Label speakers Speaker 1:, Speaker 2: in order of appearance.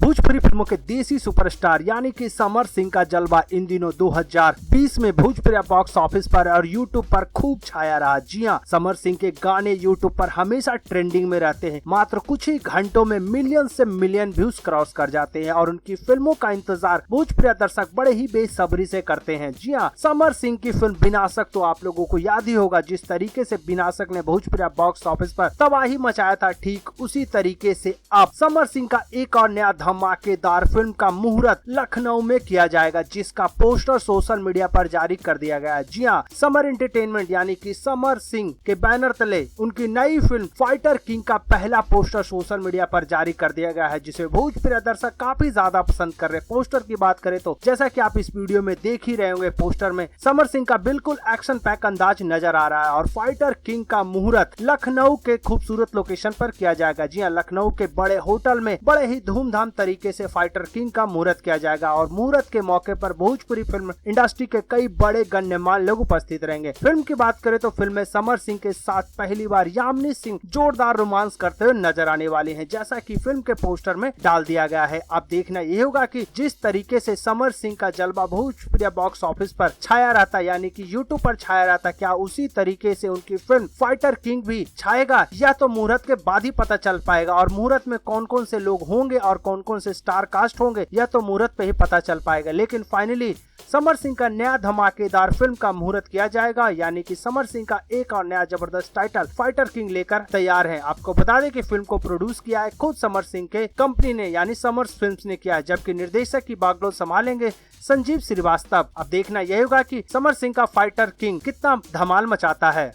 Speaker 1: भोजपुरी फिल्मों के देसी सुपरस्टार यानी कि समर सिंह का जलवा इन दिनों 2020 में भोजपुरी बॉक्स ऑफिस पर और यूट्यूब पर खूब छाया रहा। जी हां, समर सिंह के गाने यूट्यूब पर हमेशा ट्रेंडिंग में रहते हैं। मात्र कुछ ही घंटों में मिलियन से मिलियन व्यूज क्रॉस कर जाते हैं और उनकी फिल्मों का इंतजार भोजपुरी दर्शक बड़े ही बेसब्री से करते हैं। जी हां, समर सिंह की फिल्म विनाशक तो आप लोगों को याद ही होगा। जिस तरीके से विनाशक ने भोजपुरी बॉक्स ऑफिस पर तबाही मचाया था, ठीक उसी तरीके से अब समर सिंह का एक और नया धमाकेदार फिल्म का मुहूर्त लखनऊ में किया जाएगा, जिसका पोस्टर सोशल मीडिया पर जारी कर दिया गया है। जी हां, समर एंटरटेनमेंट यानी कि समर सिंह के बैनर तले उनकी नई फिल्म फाइटर किंग का पहला पोस्टर सोशल मीडिया पर जारी कर दिया गया है, जिसे भोजपुरी दर्शक काफी ज्यादा पसंद कर रहे हैं। पोस्टर की बात करें तो जैसा कि आप इस वीडियो में देख ही रहे होंगे, पोस्टर में समर सिंह का बिल्कुल एक्शन पैक अंदाज नजर आ रहा है और फाइटर किंग का मुहूर्त लखनऊ के खूबसूरत लोकेशन पर किया जाएगा। जी हां, लखनऊ के बड़े होटल में बड़े ही धूमधाम तरीके से फाइटर किंग का मुहूर्त किया जाएगा और मुहूर्त के मौके पर भोजपुरी फिल्म इंडस्ट्री के कई बड़े गण्यमान्य लोग उपस्थित रहेंगे। फिल्म की बात करें तो फिल्म में समर सिंह के साथ पहली बार यामिनी सिंह जोरदार रोमांस करते हुए नजर आने वाले हैं, जैसा कि फिल्म के पोस्टर में डाल दिया गया है। अब देखना ये होगा कि जिस तरीके से समर सिंह का जलवा भोजपुरी बॉक्स ऑफिस पर छाया रहता, यानी कि यूट्यूब पर छाया रहता, क्या उसी तरीके से उनकी फिल्म फाइटर किंग भी छाएगा, या तो मुहूर्त के बाद ही पता चल पाएगा। और मुहूर्त में कौन कौन से लोग होंगे और कौन कौन से स्टार कास्ट होंगे, यह तो मुहूर्त पे ही पता चल पाएगा। लेकिन फाइनली समर सिंह का नया धमाकेदार फिल्म का मुहूर्त किया जाएगा, यानी कि समर सिंह का एक और नया जबरदस्त टाइटल फाइटर किंग लेकर तैयार है। आपको बता दें कि फिल्म को प्रोड्यूस किया है खुद समर सिंह के कंपनी ने, यानी समर फिल्म्स ने किया है, जबकि निर्देशक की बागडोर संभालेंगे संजीव श्रीवास्तव। अब देखना यह होगा कि समर सिंह का फाइटर किंग कितना धमाल मचाता है।